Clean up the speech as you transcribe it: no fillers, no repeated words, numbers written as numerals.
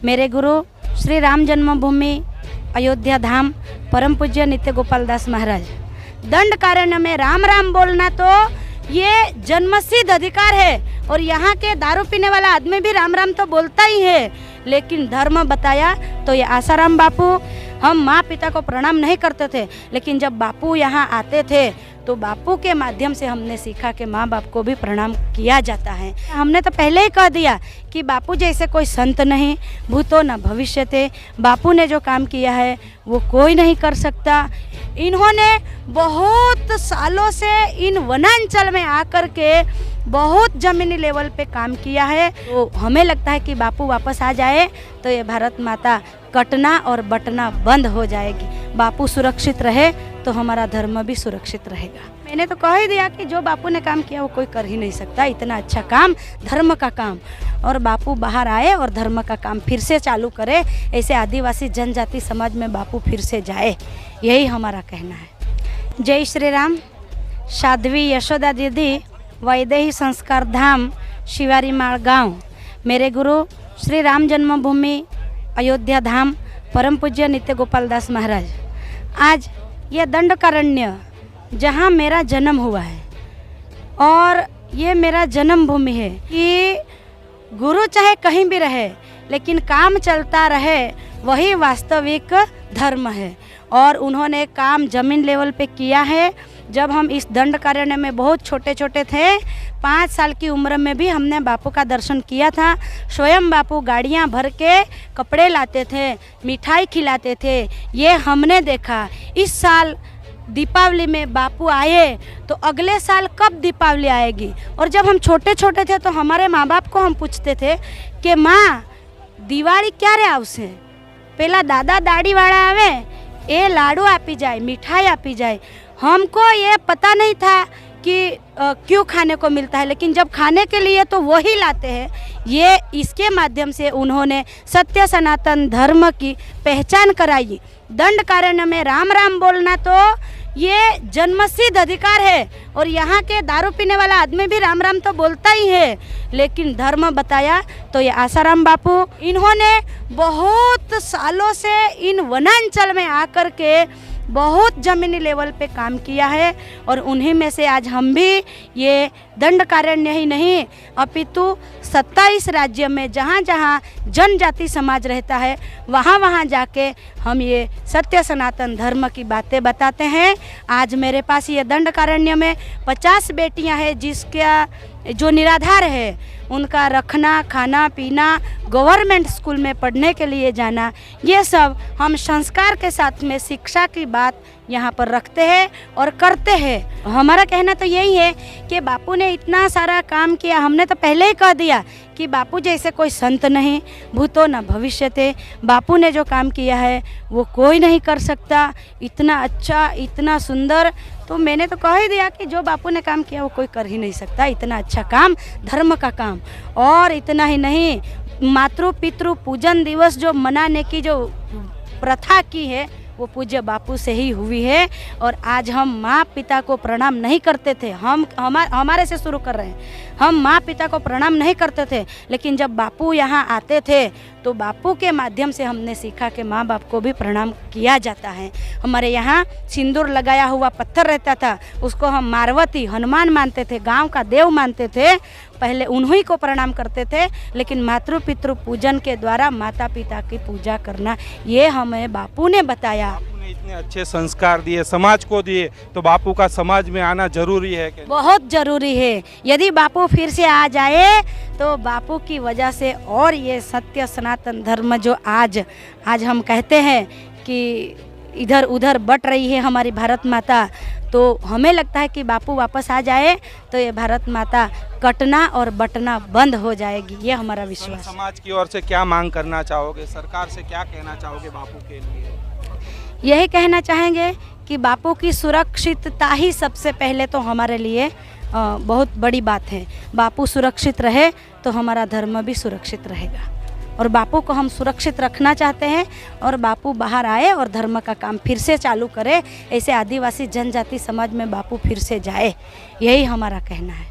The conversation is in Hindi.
मेरे गुरु श्री राम जन्मभूमि अयोध्या धाम परम पूज्य नित्य गोपाल दास महाराज। दंडकारण्य में राम राम बोलना तो ये जन्मसिद्ध अधिकार है और यहाँ के दारू पीने वाला आदमी भी राम राम तो बोलता ही है, लेकिन धर्म बताया तो ये आसाराम बापू। हम माँ पिता को प्रणाम नहीं करते थे, लेकिन जब बापू यहाँ आते थे तो बापू के माध्यम से हमने सीखा कि माँ बाप को भी प्रणाम किया जाता है। हमने तो पहले ही कह दिया कि बापू जैसे कोई संत नहीं, भूतो न भविष्यते। बापू ने जो काम किया है वो कोई नहीं कर सकता। इन्होंने बहुत सालों से इन वनांचल में आकर के बहुत ज़मीनी लेवल पे काम किया है। तो हमें लगता है कि बापू वापस आ जाए तो ये भारत माता कटना और बटना बंद हो जाएगी। बापू सुरक्षित रहे तो हमारा धर्म भी सुरक्षित रहेगा। मैंने तो कह ही दिया कि जो बापू ने काम किया वो कोई कर ही नहीं सकता। इतना अच्छा काम, धर्म का काम, और बापू बाहर आए और धर्म का काम फिर से चालू करे। ऐसे आदिवासी जनजाति समाज में बापू फिर से जाए, यही हमारा कहना है। जय श्री राम। साध्वी यशोदा दीदी, वैदेही संस्कार धाम, शिवारी माड़ गाँव। मेरे गुरु श्री राम जन्मभूमि अयोध्या धाम परम पूज्य नित्य गोपाल दास महाराज। आज यह दंडकारण्य जहाँ मेरा जन्म हुआ है और ये मेरा जन्म भूमि है कि गुरु चाहे कहीं भी रहे लेकिन काम चलता रहे, वही वास्तविक धर्म है। और उन्होंने काम जमीन लेवल पे किया है। जब हम इस दंडकारण्य में बहुत छोटे छोटे थे, 5 साल की उम्र में भी हमने बापू का दर्शन किया था। स्वयं बापू गाड़ियाँ भर के कपड़े लाते थे, मिठाई खिलाते थे, ये हमने देखा। इस साल दीपावली में बापू आए तो अगले साल कब दीपावली आएगी। और जब हम छोटे छोटे थे तो हमारे माँ बाप को हम पूछते थे कि माँ दिवाળી ક્યારે આવશે, પેલા દાદા દાઢીવાળા આવે એ લાડુ આપી જાય, मिठाई આપી જાય। हमको ये पता नहीं था कि क्यों खाने को मिलता है, लेकिन जब खाने के लिए तो वही लाते हैं। ये इसके माध्यम से उन्होंने सत्य सनातन धर्म की पहचान कराई। दंडकारण्य में राम राम बोलना तो ये जन्मसिद्ध अधिकार है और यहाँ के दारू पीने वाला आदमी भी राम राम तो बोलता ही है, लेकिन धर्म बताया तो ये आसाराम बापू। इन्होंने बहुत सालों से इन वनांचल में आकर के बहुत ज़मीनी लेवल पे काम किया है और उन्हीं में से आज हम भी ये दंडकारण्य ही नहीं अपितु 27 राज्य में जहाँ जहाँ जनजाति समाज रहता है वहाँ वहाँ जाके हम ये सत्य सनातन धर्म की बातें बताते हैं। आज मेरे पास ये दंडकारण्य में 50 बेटियाँ हैं जिसका जो निराधार है उनका रखना, खाना पीना, गवर्नमेंट स्कूल में पढ़ने के लिए जाना, ये सब हम संस्कार के साथ में शिक्षा की बात यहाँ पर रखते हैं और करते हैं। हमारा कहना तो यही है कि बापू ने इतना सारा काम किया। हमने तो पहले ही कह दिया कि बापू जैसे कोई संत नहीं, भूतो न भविष्यते। बापू ने जो काम किया है वो कोई नहीं कर सकता। इतना अच्छा, इतना सुंदर, तो मैंने तो कह ही दिया कि जो बापू ने काम किया वो कोई कर ही नहीं सकता। इतना अच्छा काम, धर्म का काम। और इतना ही नहीं, मातृ पितृ पूजन दिवस जो मनाने की जो प्रथा की है वो पूज्य बापू से ही हुई है। और आज हम माँ पिता को प्रणाम नहीं करते थे, हमारे से शुरू कर रहे हैं। हम माँ पिता को प्रणाम नहीं करते थे, लेकिन जब बापू यहाँ आते थे तो बापू के माध्यम से हमने सीखा कि माँ बाप को भी प्रणाम किया जाता है। हमारे यहाँ सिंदूर लगाया हुआ पत्थर रहता था, उसको हम मारवती हनुमान मानते थे, गांव का देव मानते थे। पहले उन्हीं को प्रणाम करते थे, लेकिन मातृ पितृ पूजन के द्वारा माता पिता की पूजा करना ये हमें बापू ने बताया। बापू ने इतने अच्छे संस्कार दिए, समाज को दिए, तो बापू का समाज में आना जरूरी है कि? बहुत जरूरी है। यदि बापू फिर से आ जाए तो बापू की वजह से और ये सत्य सनातन धर्म जो आज हम कहते हैं कि इधर उधर बट रही है हमारी भारत माता, तो हमें लगता है कि बापू वापस आ जाए तो ये भारत माता कटना और बटना बंद हो जाएगी, ये हमारा विश्वास। समाज की ओर से क्या मांग करना चाहोगे, सरकार से क्या कहना चाहोगे बापू के लिए? यही कहना चाहेंगे कि बापू की सुरक्षितता ही सबसे पहले तो हमारे लिए बहुत बड़ी बात है। बापू सुरक्षित रहे तो हमारा धर्म भी सुरक्षित रहेगा और बापू को हम सुरक्षित रखना चाहते हैं और बापू बाहर आए और धर्म का काम फिर से चालू करे। ऐसे आदिवासी जनजाति समाज में बापू फिर से जाए, यही हमारा कहना है।